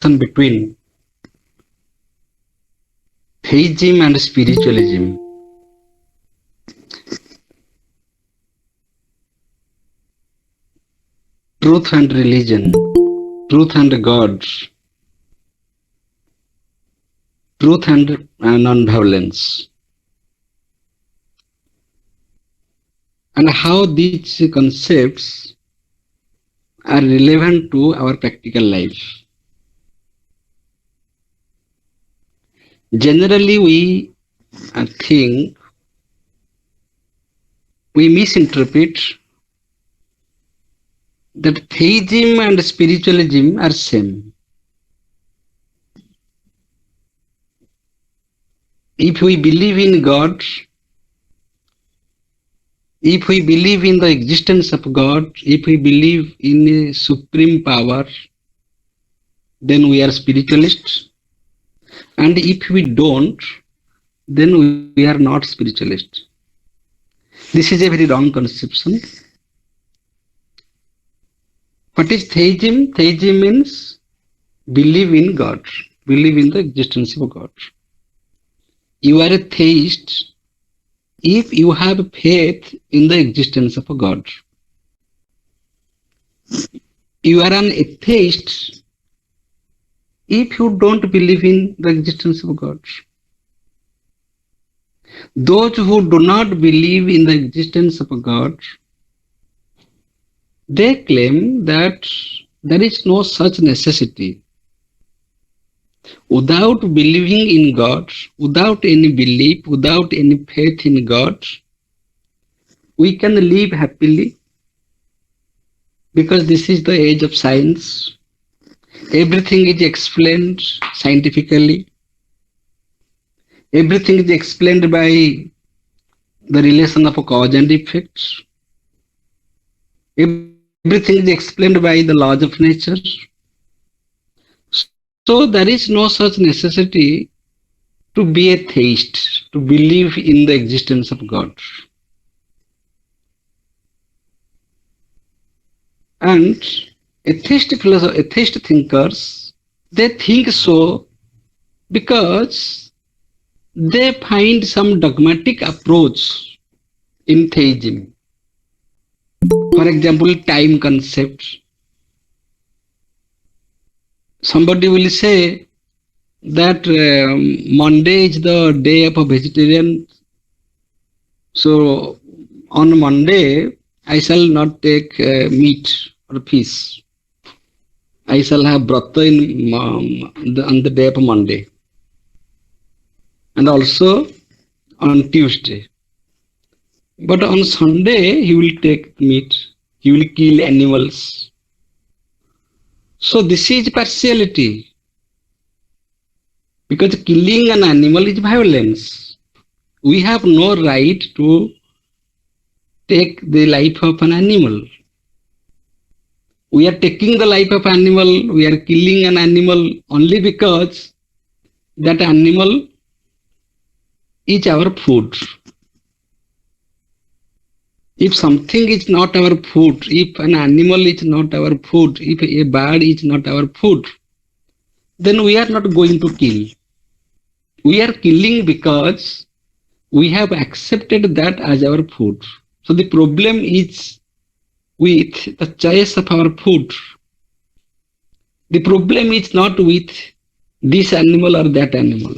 between theism and spiritualism. Truth and religion, truth and God, truth and non-violence, and how these concepts are relevant to our practical life. Generally, we think we misinterpret that theism and spiritualism are same. If we believe in God, if we believe in the existence of God, if we believe in a supreme power, then we are spiritualists. And if we don't, then we are not spiritualists. This is a very wrong conception. What is theism? Theism means believe in God, believe in the existence of God. You are a theist if you have faith in the existence of God. You are an atheist if you don't believe in the existence of God. Those who do not believe in the existence of God, they claim that there is no such necessity. Without believing in God, without any belief, without any faith in God, we can live happily because this is the age of science. Everything is explained scientifically. Everything is explained by the relation of cause and effect. Everything is explained by the laws of nature. So there is no such necessity to be a theist, to believe in the existence of God. And atheist thinkers, they think so because they find some dogmatic approach in theism. For example, time concept. Somebody will say that Monday is the day of a vegetarian. So on Monday, I shall not take meat or fish. I shall have brata on the day of Monday. And also on Tuesday. But on Sunday, he will take meat. He will kill animals. So this is partiality. Because killing an animal is violence. We have no right to take the life of an animal. We are taking the life of an animal, we are killing an animal only because that animal is our food. If something is not our food, if an animal is not our food, if a bird is not our food, then we are not going to kill. We are killing because we have accepted that as our food. So the problem is with the choice of our food. The problem is not with this animal or that animal.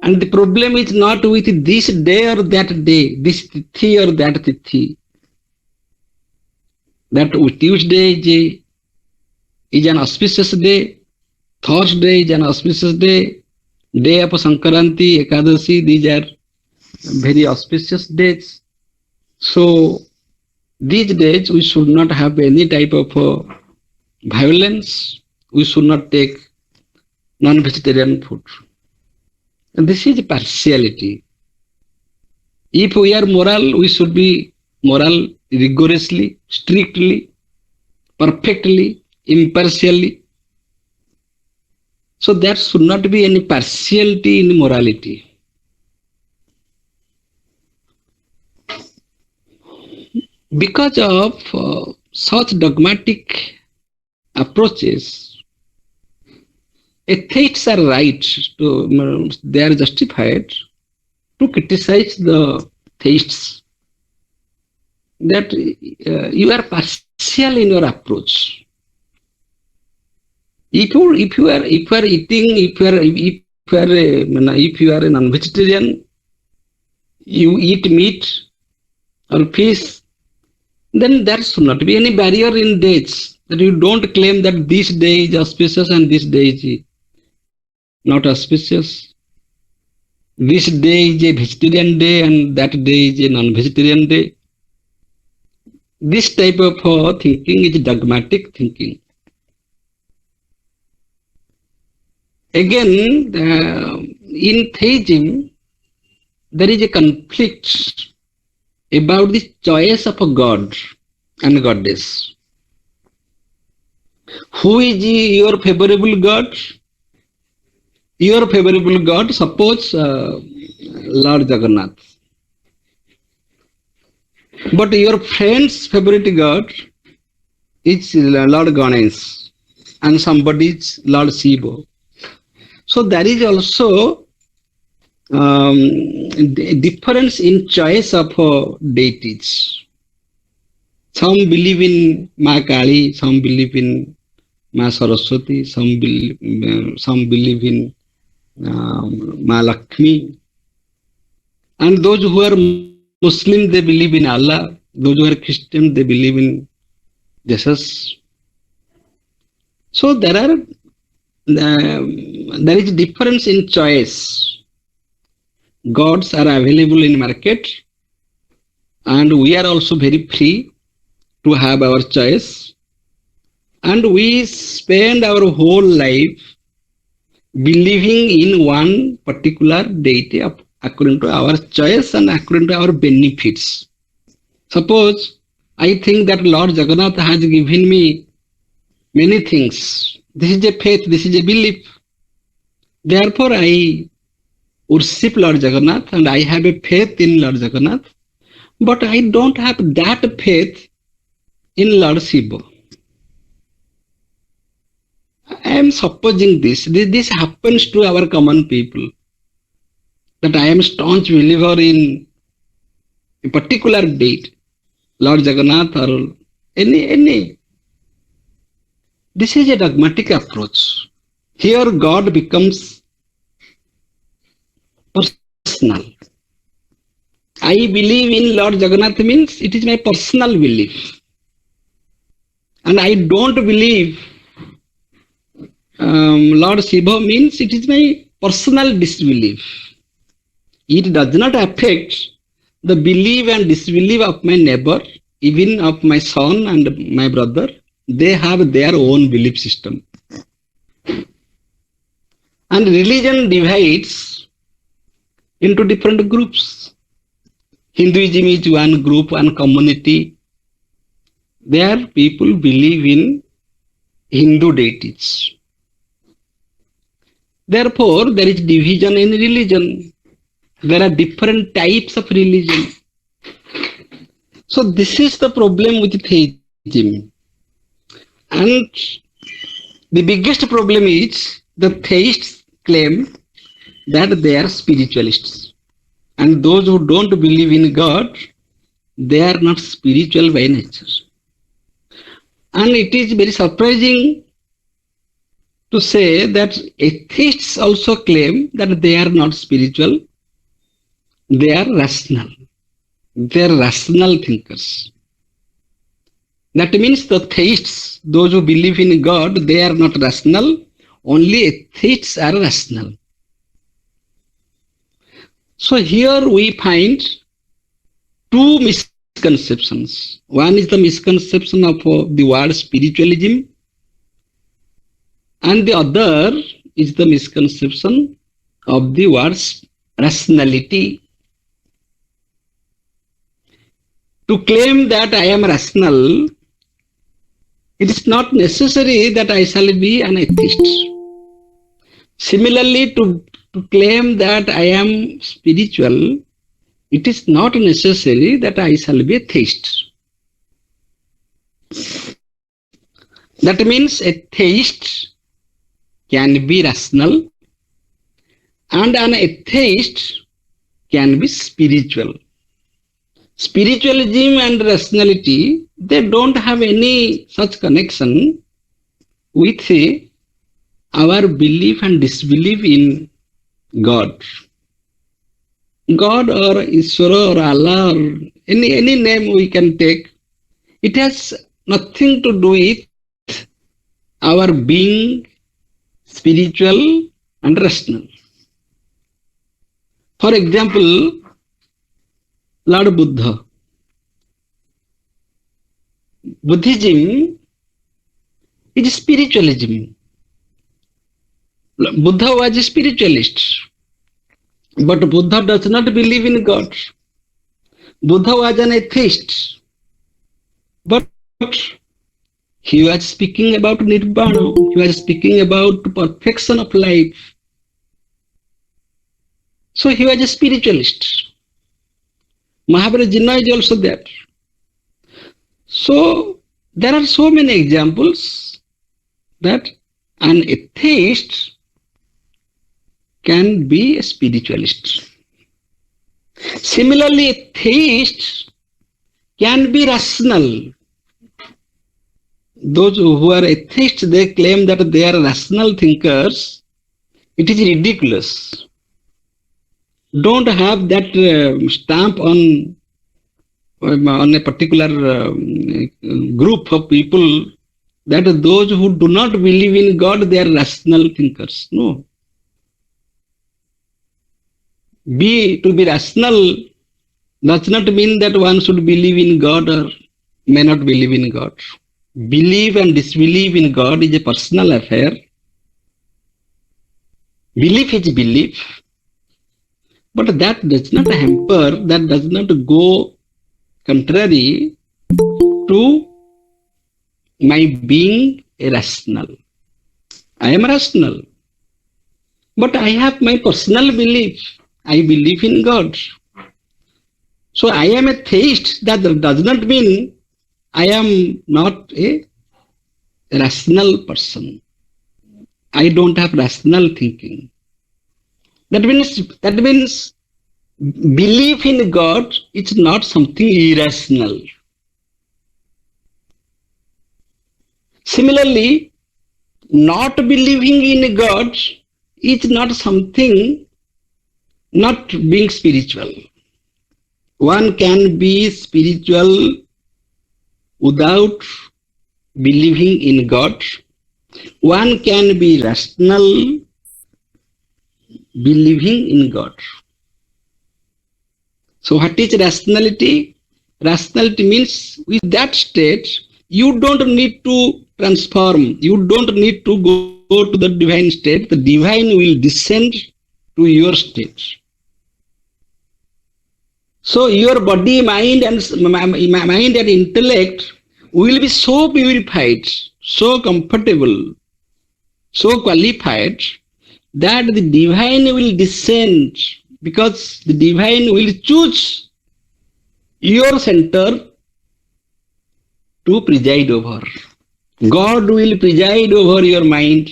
And the problem is not with this day or that day, this tithi or that tithi. That Tuesday is an auspicious day, Thursday is an auspicious day, day of Sankaranti, Ekadashi, these are very auspicious days. So these days we should not have any type of violence. We should not take non-vegetarian food. And this is partiality. If we are moral, we should be moral rigorously, strictly, perfectly, impartially. So there should not be any partiality in morality. Because of such dogmatic approaches, atheists are right to, they are justified to criticize the theists that you are partial in your approach. If you are eating, if you are a non-vegetarian, you eat meat or fish, then there should not be any barrier in dates, that you don't claim that this day is auspicious and this day is not auspicious. This day is a vegetarian day and that day is a non-vegetarian day. This type of thinking is dogmatic thinking. Again, in theism, there is a conflict about the choice of a god and goddess. Who is your favorable god? Your favorable god, suppose Lord Jagannath. But your friend's favorite god is Lord Ganesh and somebody is Lord Shiva. So there is also a difference in choice of deities. Some believe in Ma Kali, some believe in Ma Saraswati, some believe in Ma Lakshmi. And those who are Muslim, they believe in Allah. Those who are Christian, they believe in Jesus. So there is difference in choice. Gods are available in market, and we are also very free to have our choice, and we spend our whole life believing in one particular deity according to our choice and according to our benefits. Suppose I think that Lord Jagannath has given me many things. This is a faith, this is a belief. Therefore, I worship Lord Jagannath and I have a faith in Lord Jagannath, but I don't have that faith in Lord Shiva. I am supposing this happens to our common people, that I am a staunch believer in a particular deity, Lord Jagannath or any. This is a dogmatic approach. Here God becomes personal. I believe in Lord Jagannath means it is my personal belief. And I don't believe Lord Shiva means it is my personal disbelief. It does not affect the belief and disbelief of my neighbor, even of my son and my brother. They have their own belief system. And religion divides into different groups. Hinduism is one group, one community. There people believe in Hindu deities. Therefore, there is division in religion. There are different types of religion. So this is the problem with theism. And the biggest problem is the theists claim that they are spiritualists. And those who don't believe in God, they are not spiritual by nature. And it is very surprising to say that atheists also claim that they are not spiritual, they are rational. They are rational thinkers. That means the theists, those who believe in God, they are not rational, only atheists are rational. So here we find two misconceptions. One is the misconception of the word spiritualism, and the other is the misconception of the word rationality. To claim that I am rational, it is not necessary that I shall be an atheist. Similarly, to claim that I am spiritual, it is not necessary that I shall be a theist. That means a theist can be rational and an atheist can be spiritual. Spiritualism and rationality, they don't have any such connection with our belief and disbelief in God. God or Ishvara or Allah or any name we can take, it has nothing to do with our being spiritual and rational. For example, Lord Buddha. Buddhism is spiritualism. Buddha was a spiritualist, but Buddha does not believe in God. Buddha was an atheist, but he was speaking about nirvana. He was speaking about perfection of life. So he was a spiritualist. Mahabharata Jinnah is also there. So there are so many examples that an atheist can be a spiritualist. Similarly, a theist can be rational. Those who are atheists, they claim that they are rational thinkers. It is ridiculous. Don't have that stamp on a particular group of people that those who do not believe in God, they are rational thinkers. No. To be rational does not mean that one should believe in God or may not believe in God. Believe and disbelieve in God is a personal affair. Belief is belief. But that does not hamper, that does not go contrary to my being a rational. I am rational. But I have my personal belief. I believe in God. So I am a theist. That does not mean I am not a rational person. I don't have rational thinking. That means belief in God is not something irrational. Similarly, not believing in God is not something not being spiritual. One can be spiritual without believing in God. One can be rational believing in God. So what is rationality? Rationality means with that state, you don't need to transform. You don't need to go to the divine state. The divine will descend to your state. So your body, mind and intellect will be so purified, so comfortable, so qualified that the divine will descend, because the divine will choose your center to preside over. God will preside over your mind.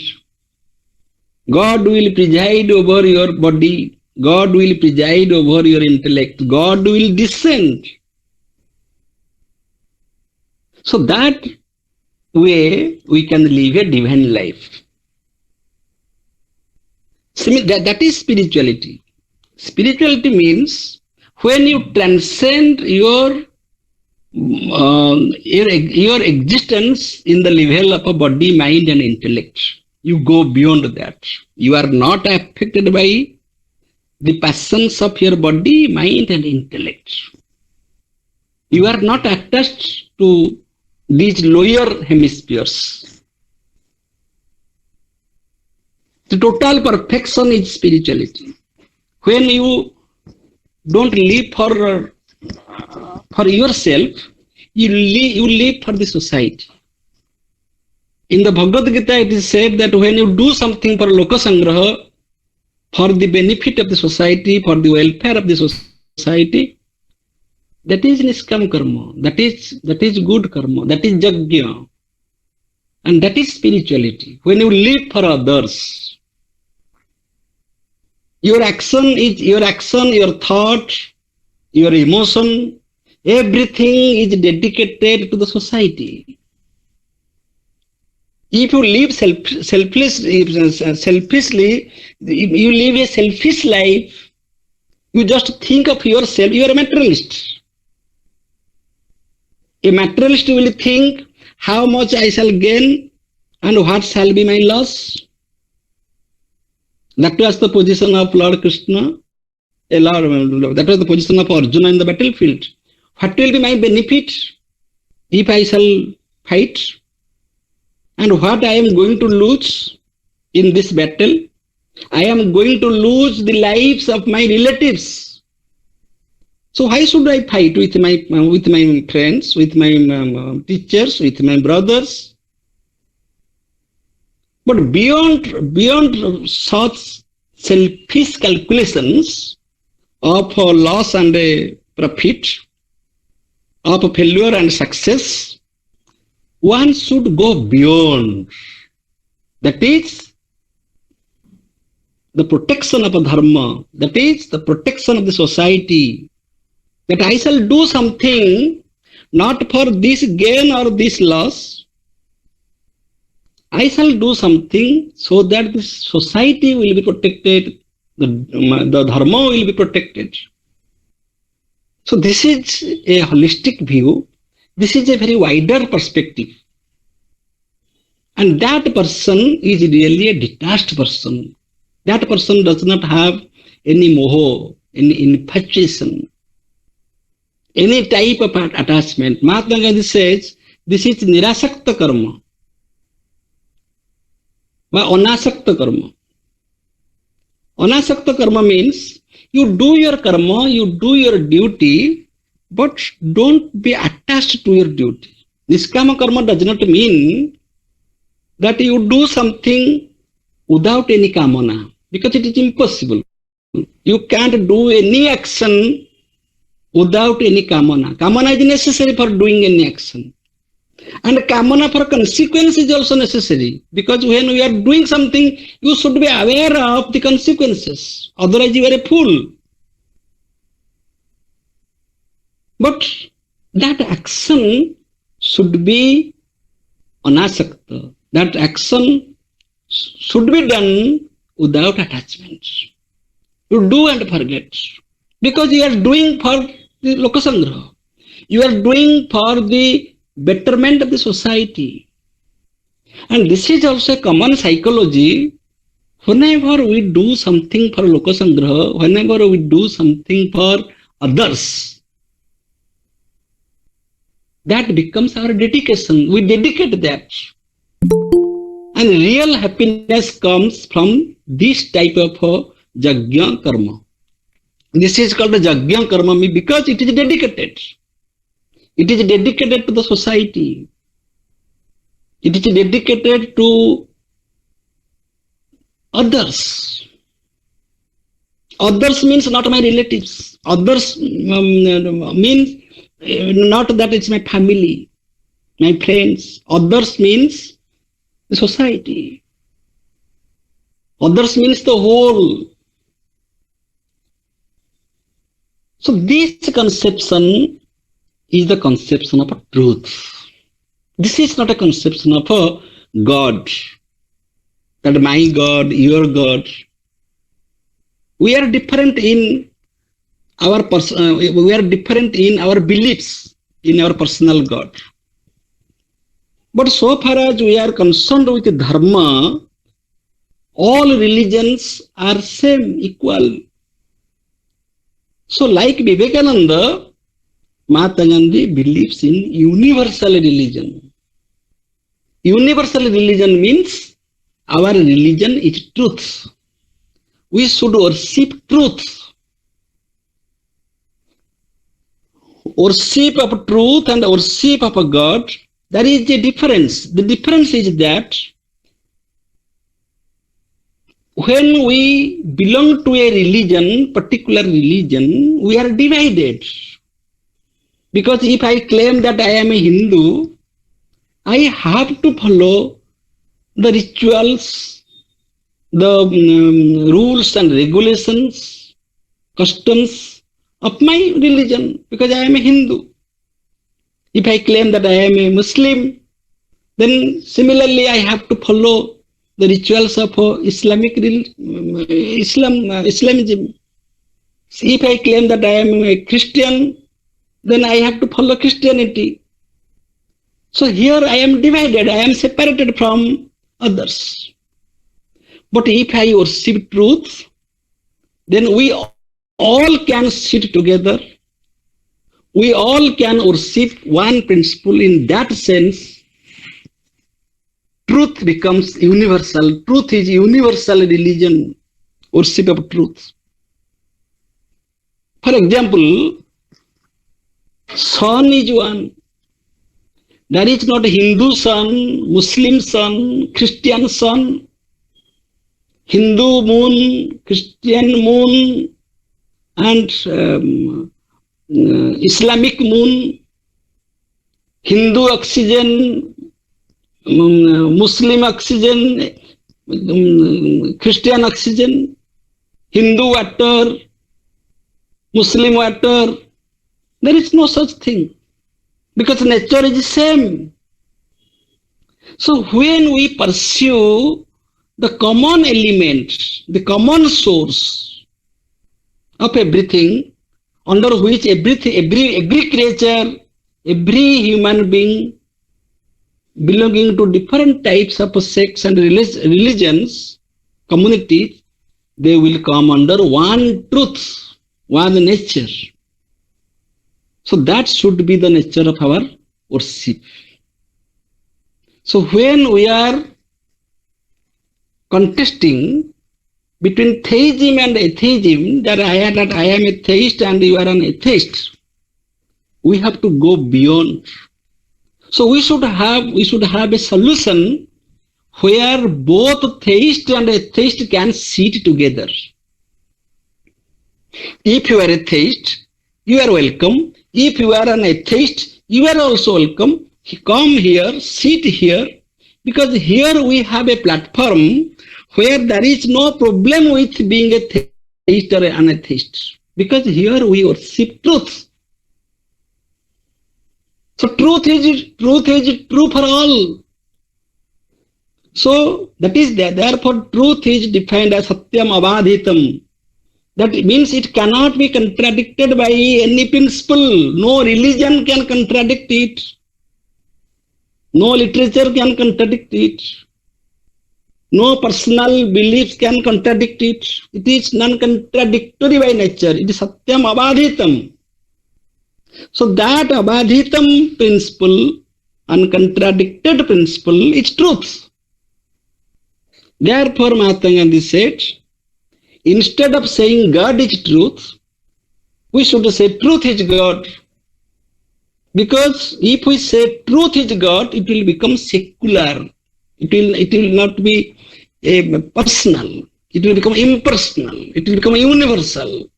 God will preside over your body. God will preside over your intellect. God will descend. So that way we can live a divine life. That is spirituality. Spirituality means when you transcend your existence in the level of a body, mind and intellect. You go beyond that. You are not affected by the passions of your body, mind and intellect. You are not attached to these lower hemispheres. The total perfection is spirituality. When you don't live for yourself, you live for the society. In the Bhagavad Gita, it is said that when you do something for Lokasangraha, for the benefit of the society, for the welfare of the society, That is niskam karma. That is good karma. That is yajna. And that is spirituality. When you live for others, your action, your thought, your emotion, everything is dedicated to the society. If you live selfishly, you live a selfish life, you just think of yourself, you are a materialist. A materialist will think how much I shall gain and what shall be my loss. That was the position of Lord Krishna. That was the position of Arjuna in the battlefield. What will be my benefit if I shall fight? And what I am going to lose in this battle? I am going to lose the lives of my relatives. So why should I fight with my friends, with my teachers, with my brothers? But beyond such selfish calculations of loss and profit, of failure and success, one should go beyond. That is the protection of a dharma. That is the protection of the society. That I shall do something not for this gain or this loss. I shall do something so that the society will be protected, the dharma will be protected. So this is a holistic view. This is a very wider perspective. And that person is really a detached person. That person does not have any moho, any infatuation, any type of attachment. Mahatma Gandhi says, this is nirasakta karma. Anasakta karma. Anasakta karma means you do your karma, you do your duty, but don't be attached to your duty. Niskama karma does not mean that you do something without any kamana, because it is impossible. You can't do any action without any kamana. Kamana is necessary for doing any action. And kamana for consequence is also necessary, because when we are doing something, you should be aware of the consequences. Otherwise, you are a fool. But that action should be anasakta. That action should be done without attachment. You do and forget. Because you are doing for the lokasangraha. You are doing for the betterment of the society. And this is also a common psychology. Whenever we do something for lokasangraha, whenever we do something for others, that becomes our dedication. We dedicate that. And real happiness comes from this type of yajna karma. This is called the yajna karma because it is dedicated. It is dedicated to the society. It is dedicated to others. Others means not my relatives. Others means not that it's my family, my friends. Others means the society. Others means the whole. So this conception is the conception of a truth. This is not a conception of a God. That my God, your God. We are different in our we are different in our beliefs, in our personal God. But so far as we are concerned with dharma, all religions are same, equal. So like Vivekananda, Mahatma Gandhi believes in universal religion. Universal religion means our religion is truth. We should worship truth. Worship of truth and worship of a God, there is a difference. The difference is that when we belong to a religion, particular religion, we are divided. Because if I claim that I am a Hindu, I have to follow the rituals, the rules and regulations, customs of my religion, because I am a Hindu. If I claim that I am a Muslim, then similarly I have to follow the rituals of Islamism. If I claim that I am a Christian, then I have to follow Christianity. So here I am divided, I am separated from others. But if I worship truth, then we all can sit together. We all can worship one principle. In that sense, truth becomes universal. Truth is universal religion, worship of truth. For example, sun is one. There is not Hindu sun, Muslim sun, Christian sun, Hindu moon, Christian moon, and Islamic moon, Hindu oxygen, Muslim oxygen, Christian oxygen, Hindu water, Muslim water. There is no such thing, because nature is the same. So when we pursue the common element, the common source of everything, under which every creature, every human being belonging to different types of sects and religions, communities, they will come under one truth, one nature. So that should be the nature of our worship. So when we are contesting between theism and atheism, that I am a theist and you are an atheist, we have to go beyond. So we should have a solution where both theist and atheist can sit together. If you are a theist, you are welcome. If you are an atheist, you are also welcome. Come here, sit here, because here we have a platform where there is no problem with being a theist or an atheist, because here we worship truth. So truth is true for all. So that is there. Therefore, truth is defined as satyam avadhitam. That means it cannot be contradicted by any principle. No religion can contradict it. No literature can contradict it. No personal beliefs can contradict it. It is non-contradictory by nature. It is satyam avadhitam. So that avadhitam principle, uncontradicted principle, is truth. Therefore, Mahatma Gandhi said, instead of saying God is truth, we should say truth is God. Because if we say truth is God, it will become secular. It will not be personal. It will become impersonal. It will become universal.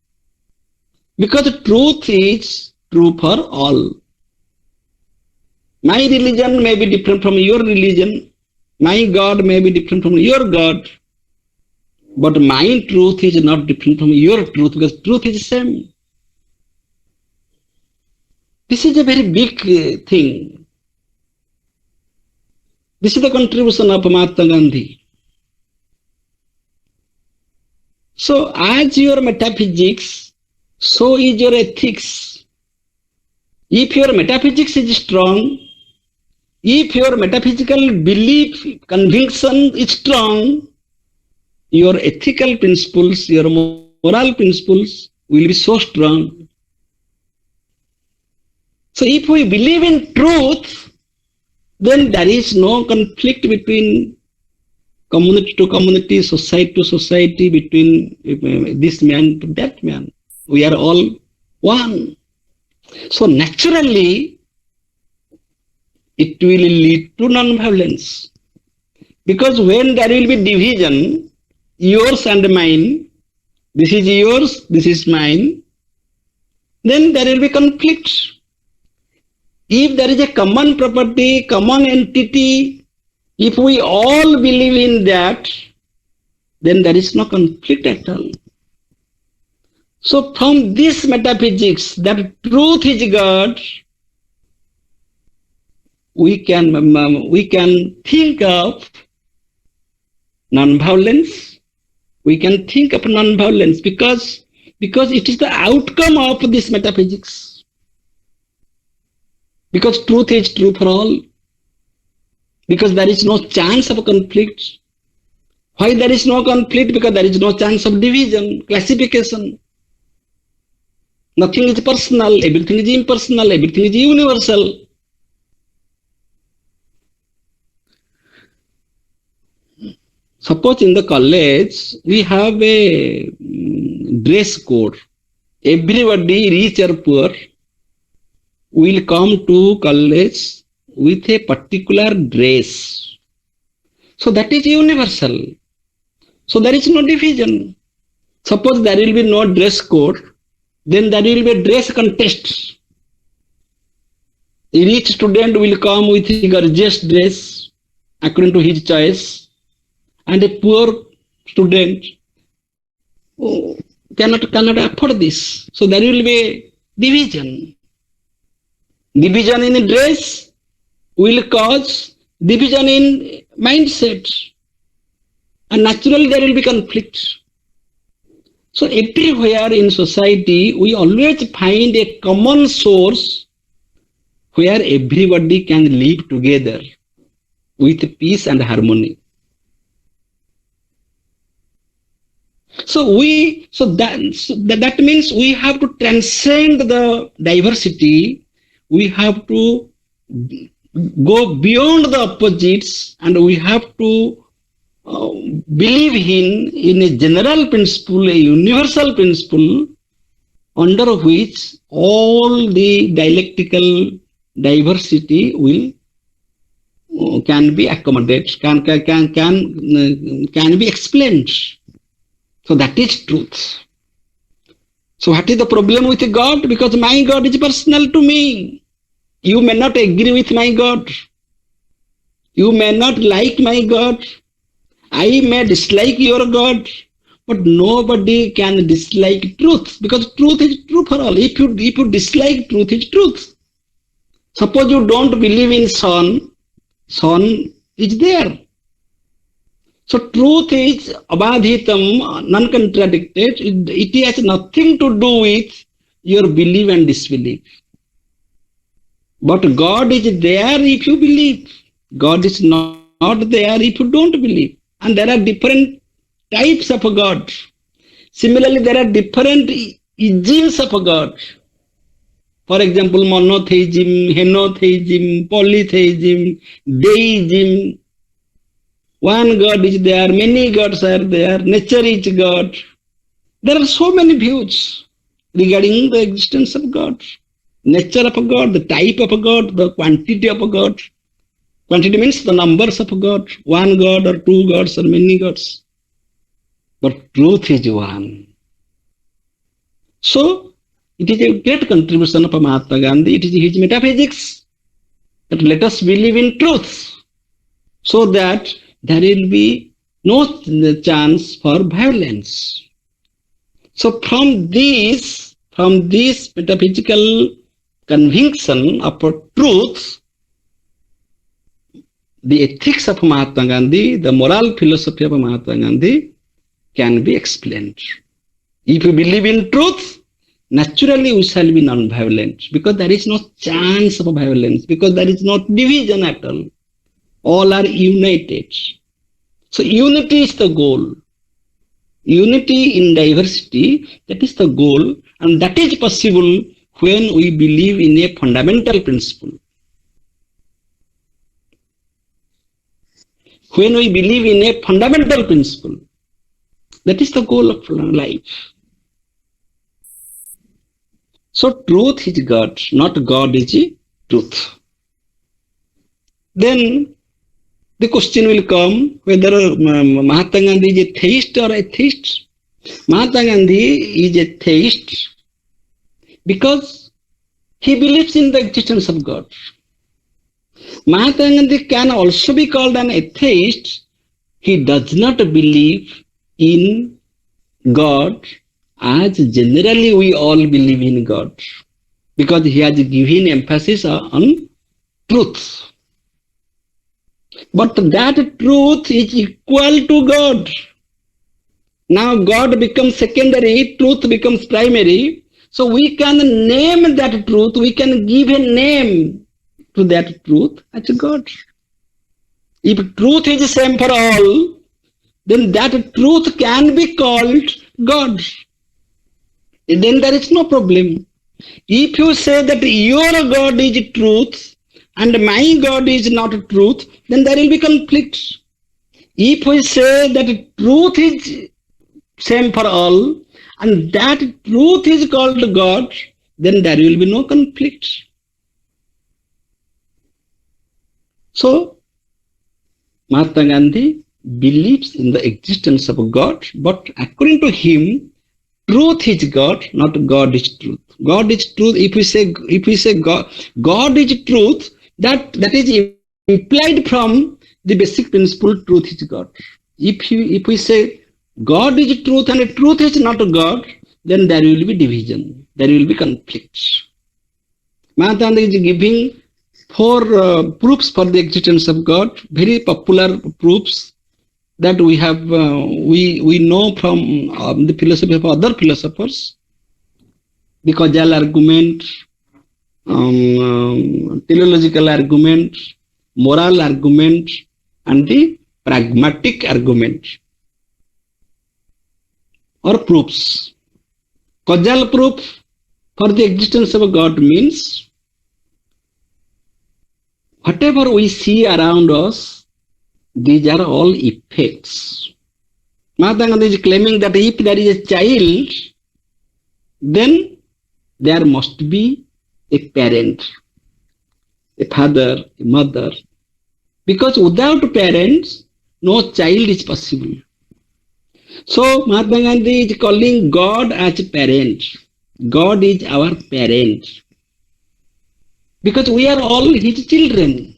Because truth is true for all. My religion may be different from your religion. My God may be different from your God. But my truth is not different from your truth, because truth is the same. This is a very big thing. This is the contribution of Mahatma Gandhi. So as your metaphysics, so is your ethics. If your metaphysics is strong, if your metaphysical belief, conviction is strong, your ethical principles, your moral principles will be so strong. So if we believe in truth, then there is no conflict between community to community, society to society, between this man to that man. We are all one. So naturally, it will lead to non-violence. Because when there will be division, yours and mine, this is yours, this is mine, then there will be conflict. If there is a common property, common entity, if we all believe in that, then there is no conflict at all. So from this metaphysics, that truth is God, we can think of non-violence. We can think of non-violence because it is the outcome of this metaphysics. Because truth is true for all. Because there is no chance of conflict. Why there is no conflict? Because there is no chance of division, classification. Nothing is personal, everything is impersonal, everything is universal. Suppose in the college, we have a dress code. Everybody, rich or poor, will come to college with a particular dress. So that is universal. So there is no division. Suppose there will be no dress code, then there will be a dress contest. A rich student will come with a gorgeous dress according to his choice, and a poor student cannot afford this. So there will be a division. Division in dress will cause division in mindset. And naturally there will be conflict. So everywhere in society, we always find a common source where everybody can live together with peace and harmony. So that means we have to transcend the diversity. We have to go beyond the opposites, and we have to believe in a general principle, a universal principle, under which all the dialectical diversity can be accommodated, can be explained. So that is truth. So what is the problem with God? Because my God is personal to me. You may not agree with my God. You may not like my God. I may dislike your God. But nobody can dislike truth, because truth is true for all. If you dislike truth, is truth. Suppose you don't believe in sun is there. So truth is abadhitam, non-contradicted. It has nothing to do with your belief and disbelief. But God is there if you believe. God is not there if you don't believe. And there are different types of God. Similarly, there are different isms of God. For example, monotheism, henotheism, polytheism, deism. One God is there, many gods are there, nature is God. There are so many views regarding the existence of God, nature of God, the type of God, the quantity of God. Quantity means the numbers of God, one God or two gods or many gods. But truth is one. So, it is a great contribution of Mahatma Gandhi. It is his metaphysics that let us believe in truth, so that there will be no chance for violence. So from this metaphysical conviction of truth, the ethics of Mahatma Gandhi, the moral philosophy of Mahatma Gandhi can be explained. If you believe in truth, naturally we shall be non-violent, because there is no chance of violence, because there is no division at all. All are united. So unity is the goal. Unity in diversity, that is the goal, and that is possible when we believe in a fundamental principle. When we believe in a fundamental principle, that is the goal of life. So truth is God, not God is truth. Then the question will come whether Mahatma Gandhi is a theist or atheist. Mahatma Gandhi is a theist because He believes in the existence of God. Mahatma Gandhi can also be called an atheist. He does not believe in God as generally we all believe in God, because he has given emphasis on truth. But that truth is equal to God. Now God becomes secondary, truth becomes primary. So we can name that truth, we can give a name to that truth as God. If truth is the same for all, then that truth can be called God. Then there is no problem. If you say that your God is truth and my God is not truth, then there will be conflict. If we say that truth is same for all and that truth is called God, then there will be no conflict. So, Mahatma Gandhi believes in the existence of God, but according to him, truth is God, not God is truth. God is truth. If we say God is truth, that is implied from the basic principle, truth is God. If we say God is truth and truth is not God, then there will be division, there will be conflict. Mahatma Gandhi is giving four proofs for the existence of God, very popular proofs that we have we know from the philosophy of other philosophers: the causal argument, teleological argument, moral argument, and the pragmatic argument or proofs. Causal proof for the existence of God means whatever we see around us, these are all effects. Mahatma Gandhi is claiming that if there is a child, then there must be a parent, a father, a mother. Because without parents, no child is possible. So Mahatma Gandhi is calling God as a parent. God is our parent. Because we are all his children.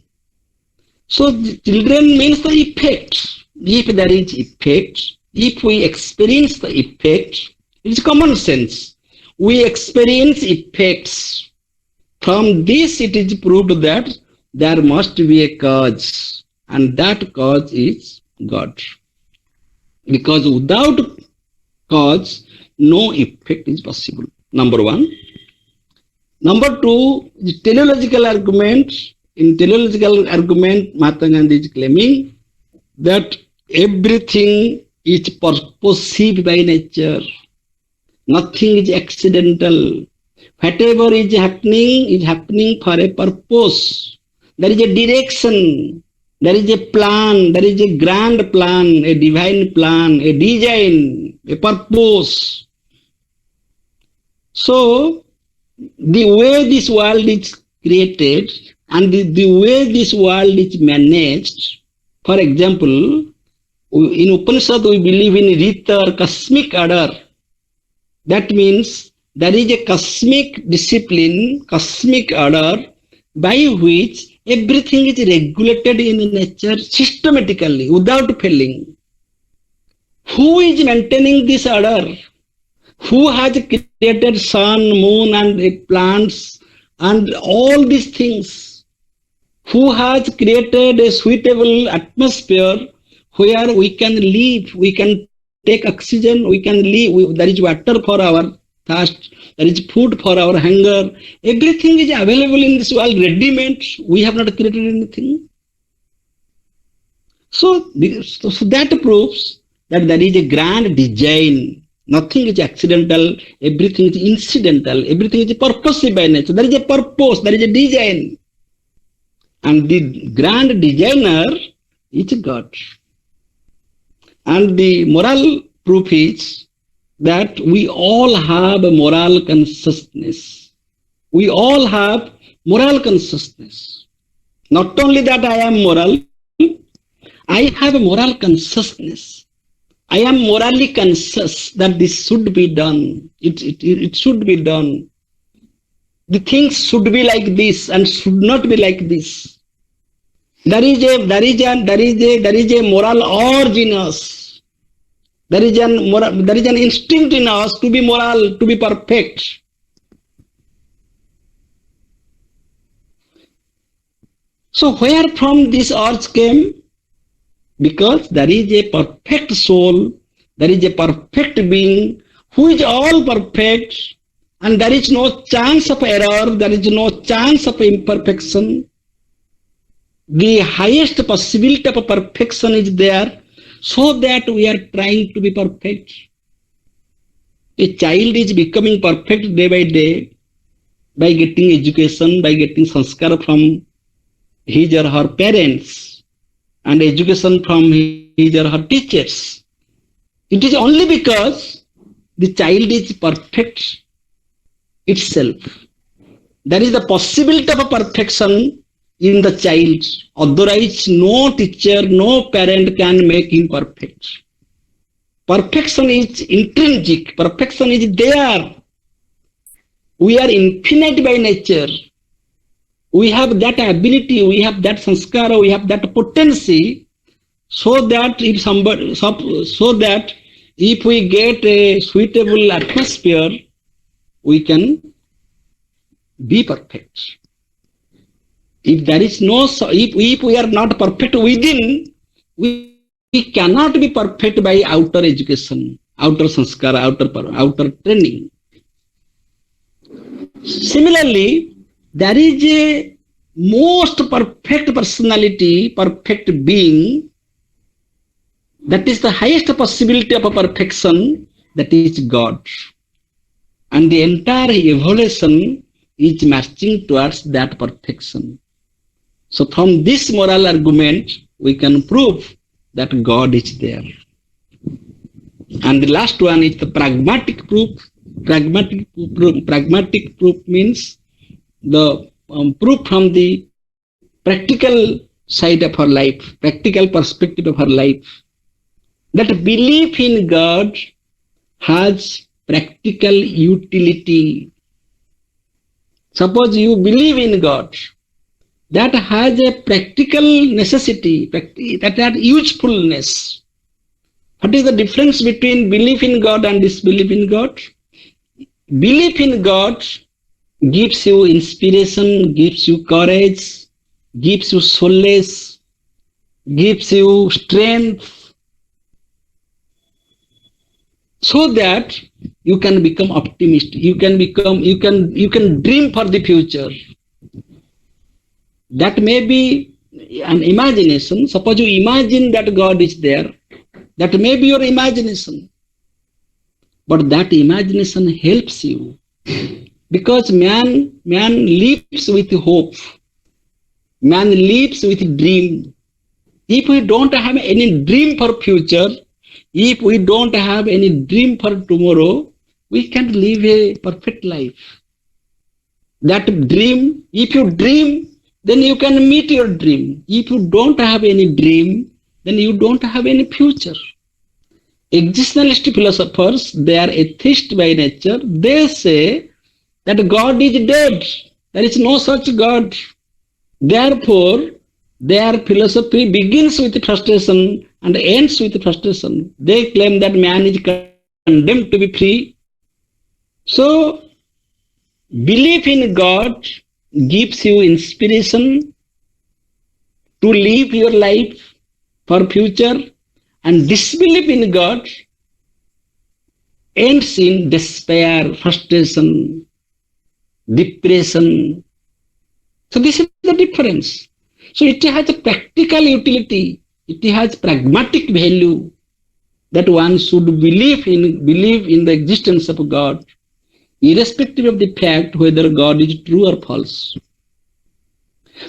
So children means the effect. If there is effect, if we experience the effect, it is common sense. We experience effects. From this it is proved that there must be a cause, and that cause is God. Because without cause, no effect is possible. Number one. Number two, the teleological argument. In teleological argument, Mahatma Gandhi is claiming that everything is purposive by nature. Nothing is accidental. Whatever is happening for a purpose. There is a direction. There is a plan. There is a grand plan, a divine plan, a design, a purpose. So, the way this world is created and the way this world is managed, for example, in Upanishad we believe in Rita or cosmic order. That means there is a cosmic discipline, cosmic order by which everything is regulated in nature systematically without failing. Who is maintaining this order? Who has created sun, moon and plants and all these things? Who has created a suitable atmosphere where we can live, we can take oxygen, we can live, there is water for our thirst, there is food for our hunger. Everything is available in this world, ready-made. We have not created anything. So that proves that there is a grand design. Nothing is accidental, everything is incidental, everything is purposive by nature. There is a purpose, there is a design. And the grand designer is God. And the moral proof is that we all have a moral consciousness. We all have moral consciousness. Not only that I am moral, I have a moral consciousness. I am morally conscious that this should be done. It should be done. the things should be like this and should not be like this. There is a moral urge in us. There is an instinct in us to be moral, to be perfect. So where from this urge came? Because there is a perfect soul, there is a perfect being who is all perfect, and there is no chance of error, there is no chance of imperfection. The highest possibility of perfection is there, so that we are trying to be perfect. A child is becoming perfect day by day by getting education, by getting sanskar from his or her parents and education from his or her teachers. It is only because the child is perfect itself. There is the possibility of a perfection in the child. Otherwise, no teacher, no parent can make him perfect. Perfection is intrinsic. Perfection is there. We are infinite by nature. We have that ability, we have that sanskara, we have that potency, so that if we get a suitable atmosphere, we can be perfect. If there is no, if we are not perfect within, we cannot be perfect by outer education, outer sanskara, outer training. Similarly, there is a most perfect personality, perfect being, that is the highest possibility of a perfection, that is God. And the entire evolution is marching towards that perfection. So from this moral argument, we can prove that God is there. And the last one is the pragmatic proof. Pragmatic proof means the proof from the practical side of her life, practical perspective of her life, that belief in God has practical utility. Suppose you believe in God, that has a practical necessity, that has usefulness. What is the difference between belief in God and disbelief in God? Belief in God gives you inspiration, gives you courage, gives you solace, gives you strength, so that you can become optimistic. You can dream for the future. That may be an imagination. Suppose you imagine that God is there. That may be your imagination. But that imagination helps you. Because man lives with hope. Man lives with dream. If we don't have any dream for future, if we don't have any dream for tomorrow, we can't live a perfect life. That dream, if you dream, then you can meet your dream. If you don't have any dream, then you don't have any future. Existentialist philosophers, they are atheists by nature. They say that God is dead. There is no such God. Therefore, their philosophy begins with frustration and ends with frustration. They claim that man is condemned to be free. So, belief in God gives you inspiration to live your life for future, and disbelief in God ends in despair, frustration, depression. So this is the difference. So it has a practical utility. It has pragmatic value, that one should believe in the existence of God, irrespective of the fact whether God is true or false.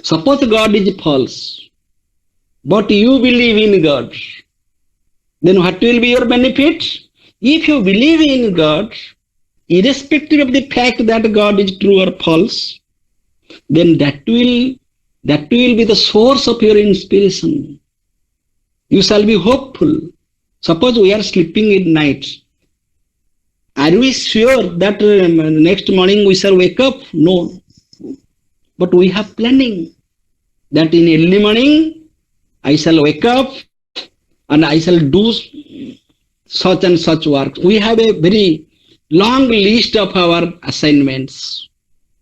Suppose God is false, but you believe in God, then what will be your benefit? If you believe in God, irrespective of the fact that God is true or false, then that will be the source of your inspiration. You shall be hopeful. Suppose we are sleeping at night. Are we sure that next morning we shall wake up? No. But we have planning that in early morning I shall wake up and I shall do such and such work. We have a very long list of our assignments.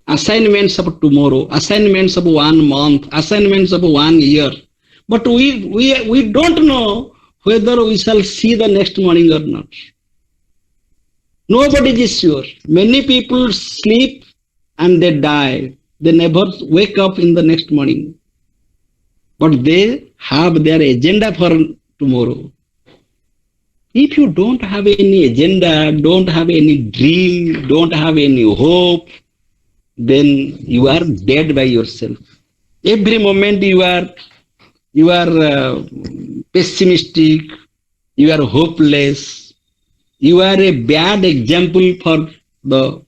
Assignments of tomorrow, assignments of 1 month, assignments of 1 year. But we don't know whether we shall see the next morning or not. Nobody is sure. Many people sleep and they die. They never wake up in the next morning. But they have their agenda for tomorrow. If you don't have any agenda, don't have any dream, don't have any hope, then you are dead by yourself. Every moment you are pessimistic, you are hopeless, you are a bad example the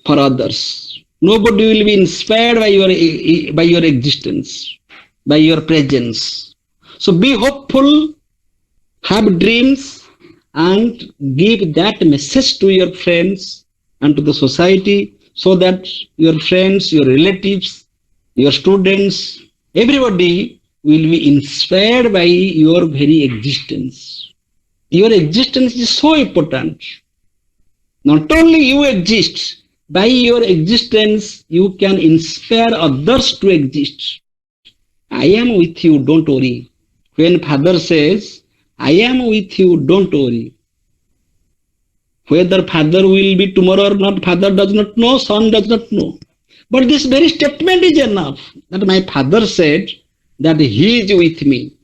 for others. Nobody will be inspired by your existence, by your presence. So be hopeful, have dreams, and give that message to your friends and to the society so that your friends, your relatives, your students, everybody will be inspired by your very existence. Your existence is so important. Not only you exist, by your existence you can inspire others to exist. I am with you, don't worry. When Father says, I am with you, don't worry. Whether Father will be tomorrow or not, Father does not know, Son does not know. But this very statement is enough that my Father said that He is with me.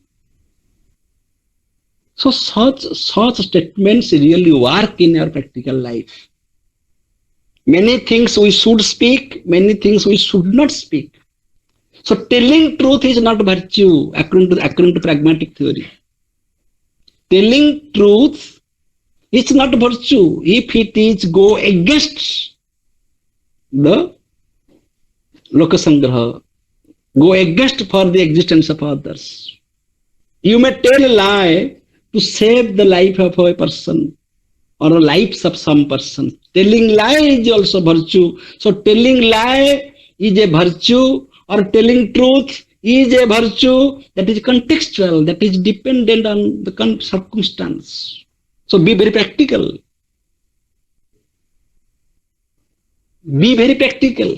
So such statements really work in our practical life. Many things we should speak, many things we should not speak. So telling truth is not virtue according to pragmatic theory. Telling truth is not virtue if it is go against the lokasangraha, go against for the existence of others. You may tell a lie to save the life of a person or the lives of some person. Telling lie is also virtue. So telling lie is a virtue, or telling truth is a virtue that is contextual, that is dependent on the circumstance. So be very practical. Be very practical.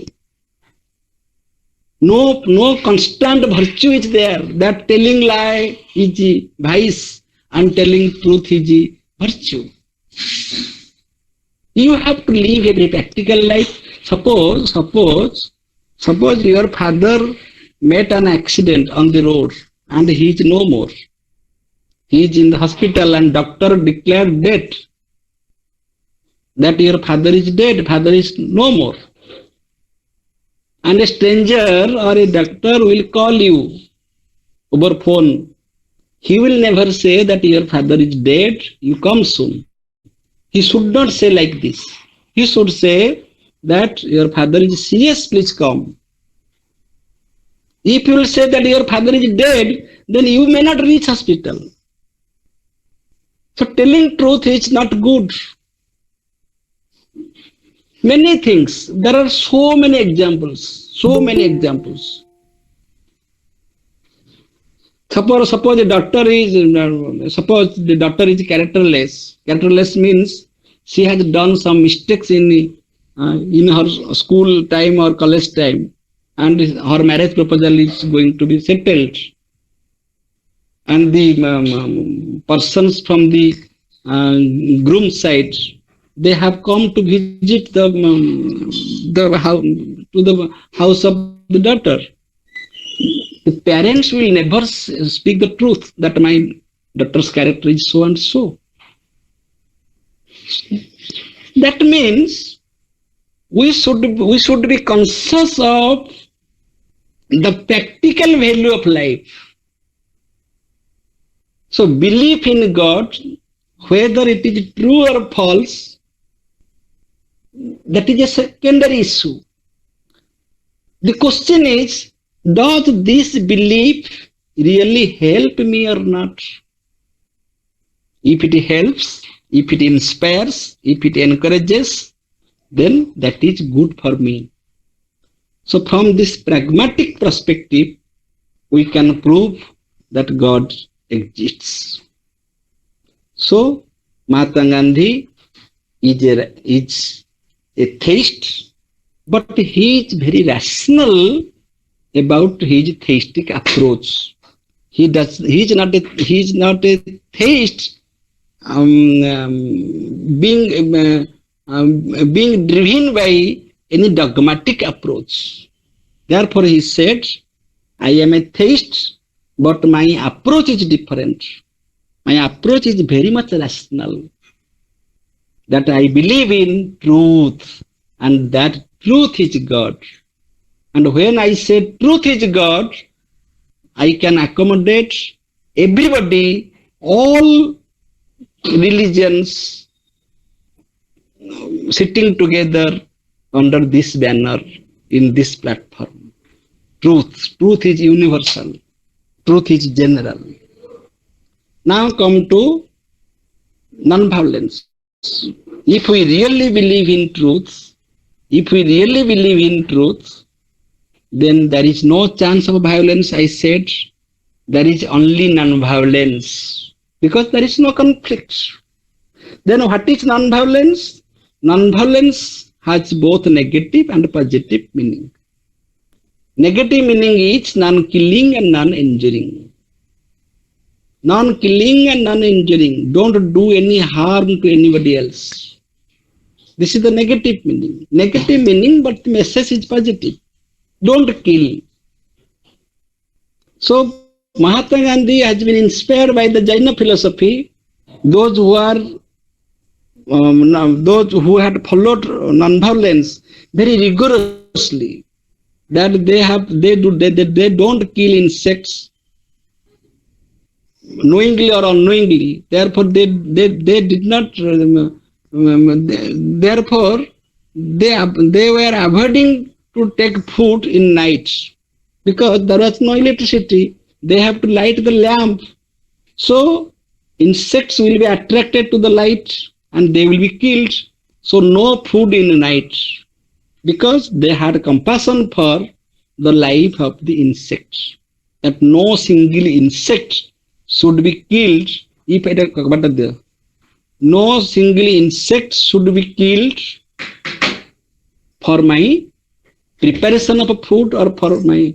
No constant virtue is there. That telling lie is vice and telling truth is virtue. You have to live a very practical life. Suppose your father met an accident on the road and he is no more. He is in the hospital and doctor declared death. That your father is dead, father is no more. And a stranger or a doctor will call you over phone. He will never say that your father is dead, you come soon. He should not say like this. He should say that your father is serious, please come. If you will say that your father is dead, then you may not reach hospital. So telling truth is not good. Many things. There are so many examples. Suppose the doctor is characterless. Characterless means she has done some mistakes in her school time or college time, and her marriage proposal is going to be settled. And the persons from the groom side, they have come to visit the house of the daughter. The parents will never speak the truth that my daughter's character is so and so. That means we should be conscious of the practical value of life. So belief in God, whether it is true or false, that is a secondary issue. The question is, does this belief really help me or not? If it helps, if it inspires, if it encourages, then that is good for me. So from this pragmatic perspective, we can prove that God exists. So Mahatma Gandhi is a theist, but he is very rational about his theistic approach. He is not a theist being driven by any dogmatic approach. Therefore, he said, I am a theist, but my approach is different. My approach is very much rational. That I believe in truth, and that truth is God. And when I say truth is God, I can accommodate everybody, all religions sitting together under this banner in this platform. Truth is universal. Truth is general. Now come to non-violence. If we really believe in truth, then there is no chance of violence, I said. There is only non-violence, because there is no conflict. Then what is non-violence? Non-violence has both negative and positive meaning. Negative meaning is non-killing and non-injuring. Non-killing and non-injuring. Don't do any harm to anybody else. This is the negative meaning. Negative meaning, but the message is positive. Don't kill. So Mahatma Gandhi has been inspired by the Jaina philosophy. Those who had followed non-violence very rigorously, that they don't kill insects knowingly or unknowingly. Therefore, they did not. Therefore, they were avoiding to take food in nights, because there was no electricity. They have to light the lamp. So insects will be attracted to the light and they will be killed. So no food in the night, because they had compassion for the life of the insects. That no single insect should be killed. No single insect should be killed for my preparation of a food or for my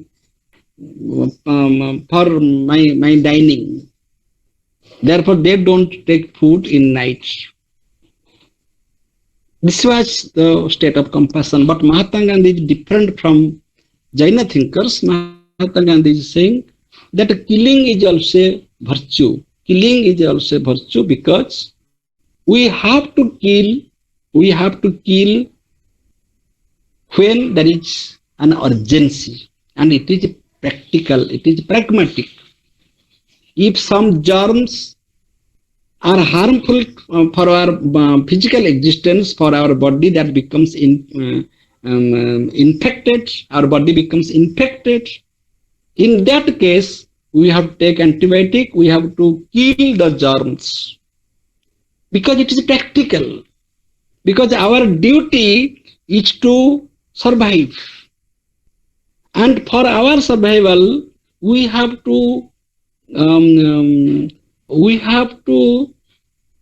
dining. Therefore, they don't take food in night. This was the state of compassion. But Mahatma Gandhi is different from Jaina thinkers. Mahatma Gandhi is saying that killing is also virtue. Killing is also virtue, because we have to kill when there is an urgency, and it is practical, it is pragmatic. If some germs are harmful for our physical existence, for our body, that becomes infected, our body becomes infected. In that case, we have to take antibiotic, we have to kill the germs, because it is practical, because our duty is to survive. And for our survival, we have to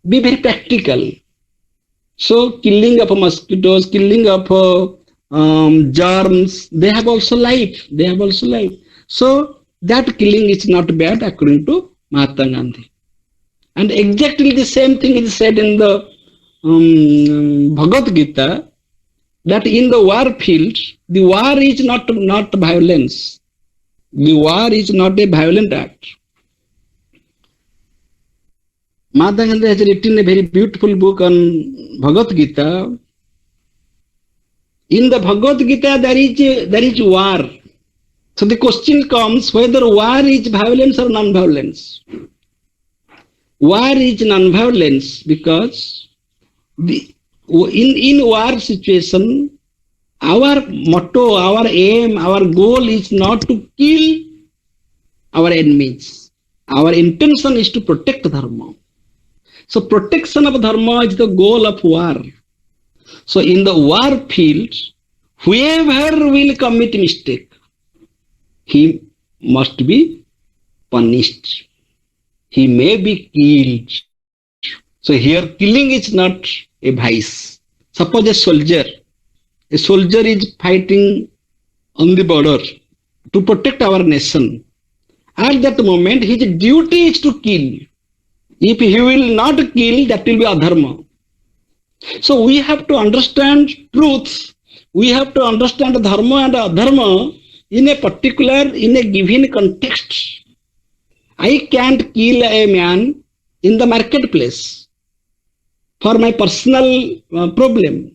be very practical. So killing of mosquitoes, killing of germs, they have also life. So that killing is not bad, according to Mahatma Gandhi. And exactly the same thing is said in the Bhagavad Gita, that in the war field, the war is not violence. The war is not a violent act. Mahatma Gandhi has written a very beautiful book on Bhagavad Gita. In the Bhagavad Gita, there is war. So the question comes whether war is violence or non-violence. War is non-violence, because in war situation, our motto, our aim, our goal is not to kill our enemies. Our intention is to protect Dharma. So protection of dharma is the goal of war. So in the war field, whoever will commit mistake, he must be punished. He may be killed. So here killing is not a vice. Suppose a soldier is fighting on the border to protect our nation. At that moment, his duty is to kill. If he will not kill, that will be adharma. So we have to understand truth. We have to understand dharma and adharma in a particular, in a given context. I can't kill a man in the marketplace for my personal problem.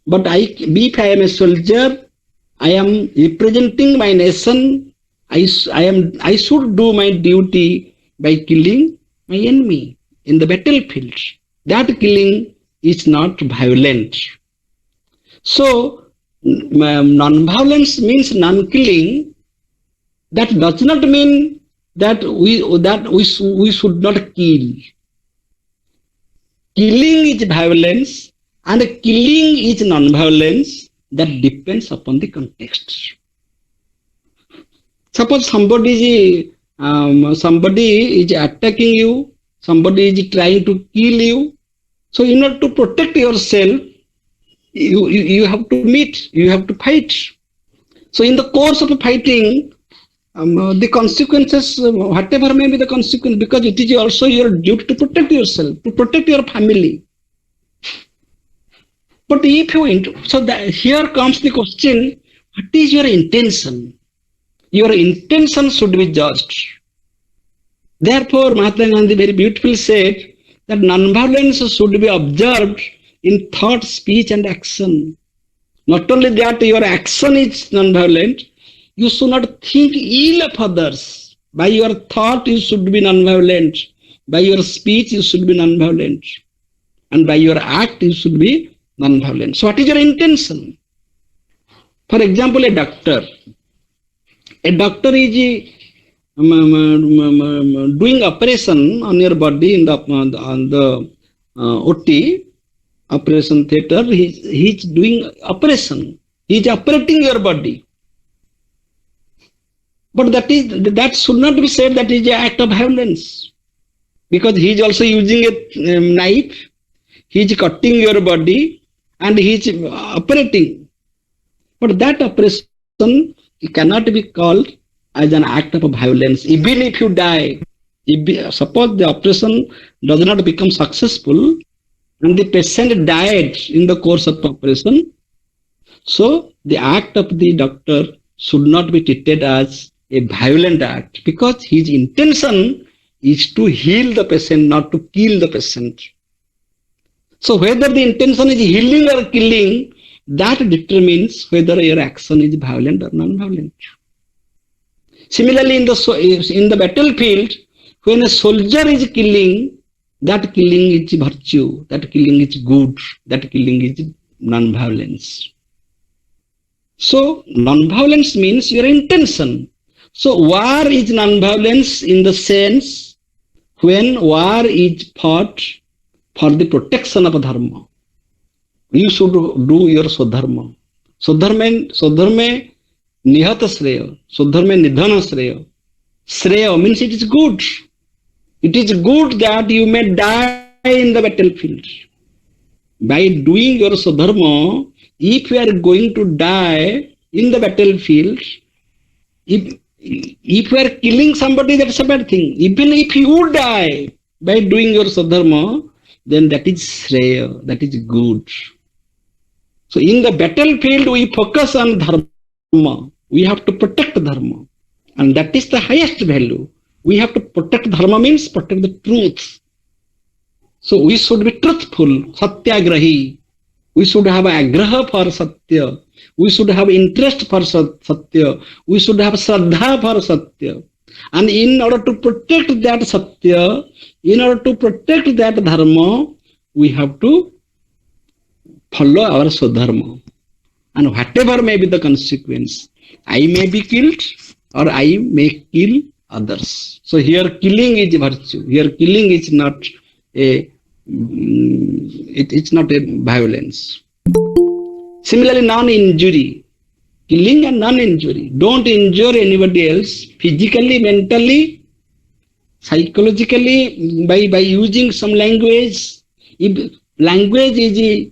But if I am a soldier, I am representing my nation. I should do my duty by killing my enemy in the battlefield. That killing is not violent. So non-violence means non-killing. That does not mean that we should not kill. Killing is violence and killing is non-violence. That depends upon the context. Suppose somebody is attacking you, somebody is trying to kill you. So in order to protect yourself, you have to meet, you have to fight. So in the course of fighting, the consequences, whatever may be the consequence, because it is also your duty to protect yourself, to protect your family. But if you, here comes the question, what is your intention? Your intention should be judged. Therefore, Mahatma Gandhi very beautifully said that non-violence should be observed in thought, speech and action. Not only that, your action is non-violent, you should not think ill of others. By your thought, you should be non-violent. By your speech, you should be non-violent. And by your act, you should be non-violent. So what is your intention? For example, a doctor. A doctor is doing operation on your body in the OT, operation theater. He is doing operation. He is operating your body. But that should not be said that is an act of violence, because he is also using a knife, he is cutting your body and he is operating. But that operation cannot be called as an act of violence. Even if you die, suppose the operation does not become successful and the patient died in the course of operation, so the act of the doctor should not be treated as a violent act, because his intention is to heal the patient, not to kill the patient. So whether the intention is healing or killing, that determines whether your action is violent or non-violent. Similarly, in the battlefield, when a soldier is killing, that killing is virtue, that killing is good, that killing is non-violence. So non-violence means your intention. So war is non-violence in the sense when war is fought for the protection of dharma. You should do your swadharma. Swadharma nihata shreya. Swadharma nidhana shreya. Shreya means it is good. It is good that you may die in the battlefield. By doing your swadharma, if you are going to die in the battlefield, if you are killing somebody, that's a bad thing. Even if you die by doing your swadharma, then that is shreya, that is good. So in the battlefield, we focus on dharma. We have to protect dharma. And that is the highest value. We have to protect dharma means protect the truth. So we should be truthful, satyagrahi. We should have agraha for satya. We should have interest for satya. We should have shraddha for satya. And in order to protect that satya, in order to protect that dharma, we have to follow our swadharma. And whatever may be the consequence, I may be killed or I may kill others. So here killing is virtue. Here killing is not a it's not a violence. Similarly, non-injury, killing and non-injury. Don't injure anybody else physically, mentally, psychologically, by using some language. If language is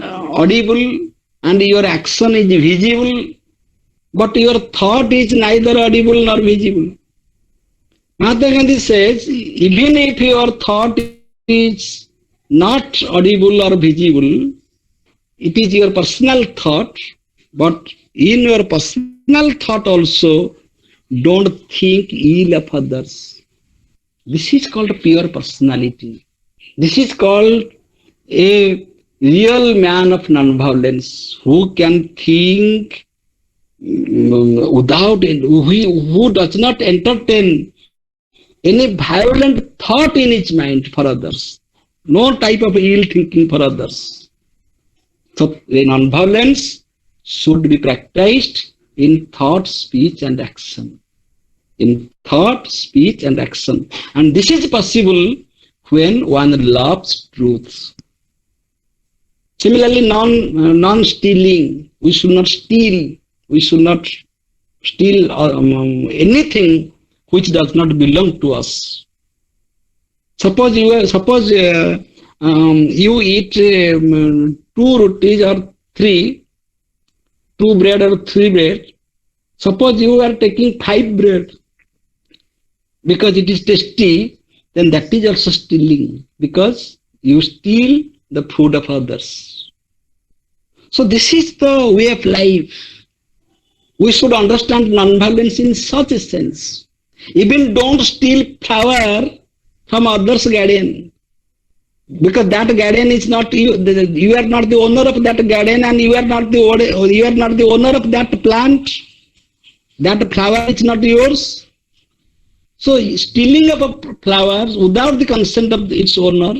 audible and your action is visible, but your thought is neither audible nor visible. Mahatma Gandhi says, even if your thought is not audible or visible, it is your personal thought, but in your personal thought also, don't think ill of others. This is called pure personality. This is called a real man of non-violence who can think without, who does not entertain any violent thought in his mind for others. No type of ill thinking for others. So non-violence should be practiced in thought, speech and action. In thought, speech and action. And this is possible when one loves truth. Similarly, non-stealing. We should not steal. We should not steal anything which does not belong to us. Suppose you eat 2 rotis or 3, 2 bread or 3 bread. Suppose you are taking 5 bread because it is tasty, then that is also stealing, because you steal the food of others. So this is the way of life. We should understand non-violence in such a sense. Even don't steal flower from others' garden, because that garden is not you. You are not the owner of that garden, and you are not the owner of that plant. That flower is not yours. So stealing of flowers without the consent of its owner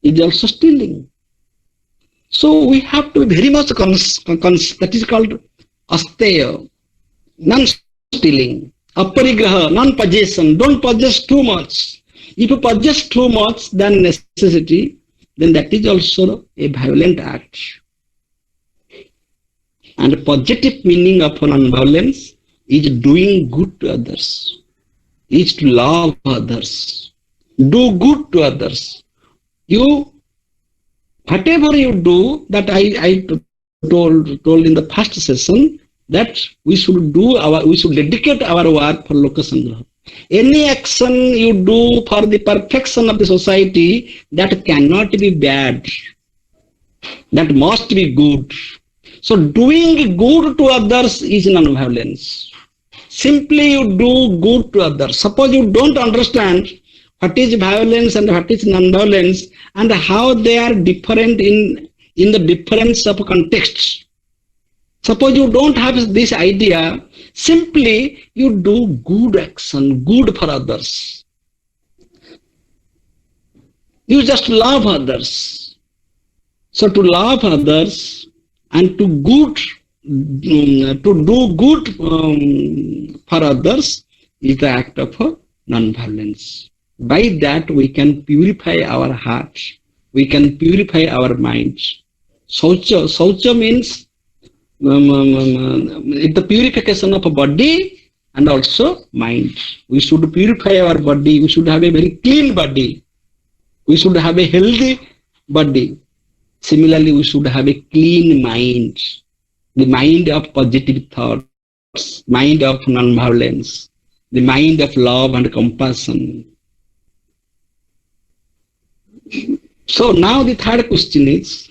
is also stealing. So we have to be very much that is called asteya, non-stealing. Aparigraha, non-possession. Don't possess too much. If you possess too much than necessity, then that is also a violent act. And the positive meaning of non-violence is doing good to others, is to love others, do good to others. Whatever you do, that I told in the first session, that we should dedicate our work for Loka Sangraha. Any action you do for the perfection of the society, that cannot be bad. That must be good. So doing good to others is non-violence. Simply you do good to others. Suppose you don't understand what is violence and what is non-violence and how they are different in the difference of contexts. Suppose you don't have this idea, simply you do good action, good for others. You just love others. So to love others and to do good for others is the act of non-violence. By that we can purify our heart, we can purify our minds. Saucha means it's the purification of a body and also mind. We should purify our body. We should have a very clean body. We should have a healthy body. Similarly, we should have a clean mind. The mind of positive thoughts, mind of non-violence, the mind of love and compassion. So now the third question is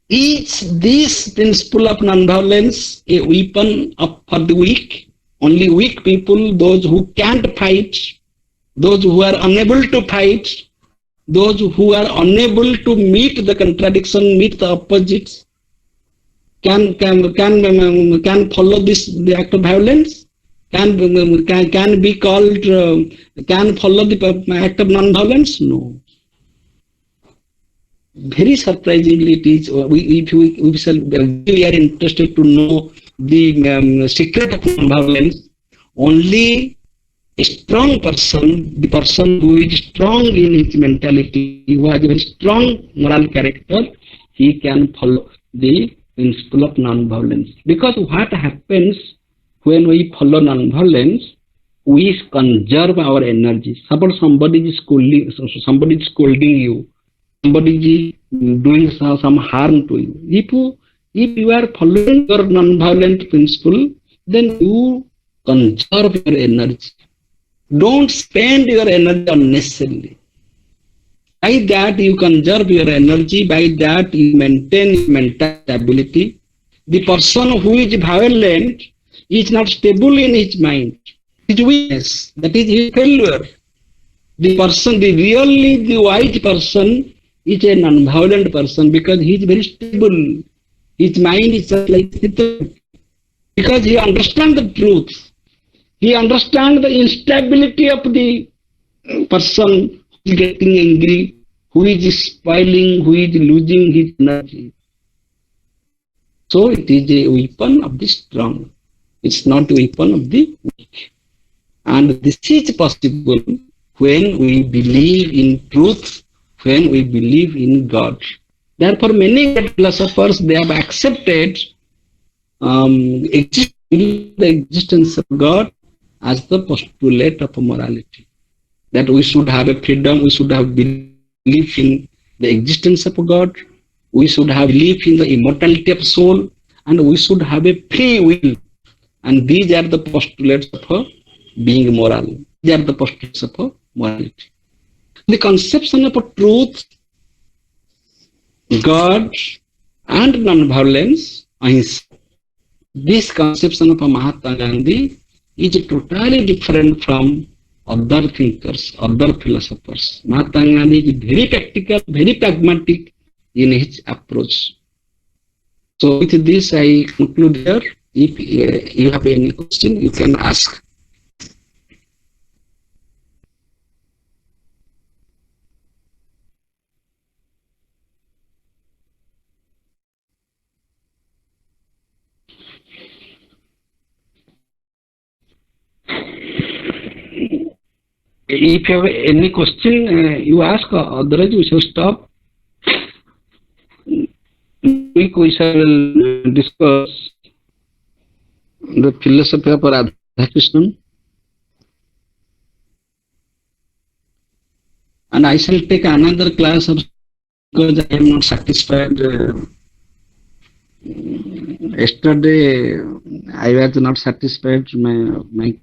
this principle of non-violence a weapon for the weak? Only weak people, those who can't fight, those who are unable to fight, those who are unable to meet the contradiction, meet the opposites, can follow the act of violence, can be called, can follow the act of non-violence? No. Very surprisingly, it is. We are interested to know the secret of non-violence. Only A strong person, the person who is strong in his mentality, who has a very strong moral character, he can follow the principle of non-violence. Because what happens when we follow non-violence, we conserve our energy. Suppose somebody is scolding you, somebody is doing some harm to you. If you are following your non-violent principle, then you conserve your energy. Don't spend your energy unnecessarily. By that you conserve your energy, by that you maintain your mental stability. The person who is violent is not stable in his mind. His weakness, that is his failure. The wise person is a non-violent person because he is very stable. His mind is just like because he understands the truth. He understands the instability of the person who is getting angry, who is spoiling, who is losing his energy. So it is a weapon of the strong. It's not a weapon of the weak. And this is possible when we believe in truth, when we believe in God. Therefore, many philosophers, they have accepted the existence of God as the postulate of morality. That we should have a freedom, we should have belief in the existence of God, we should have belief in the immortality of soul, and we should have a free will. And these are the postulates of being moral. These are the postulates of morality. The conception of truth, God, and non-violence, this conception of Mahatma Gandhi is totally different from other thinkers, other philosophers. Mahatma Gandhi is very practical, very pragmatic in his approach. So with this, I conclude here. If you have any question, you can ask. If you have any question, you ask. Otherwise, we shall stop. We shall discuss the philosophy of Radhakrishnan. And I shall take another class because I am not satisfied. Yesterday, I was not satisfied. My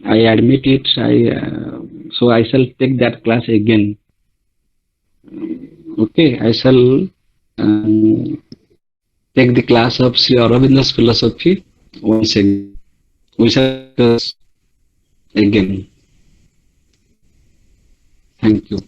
I admit it. So I shall take that class again. Okay, I shall take the class of Sri Aurobindo's philosophy once again. We shall discuss again. Thank you.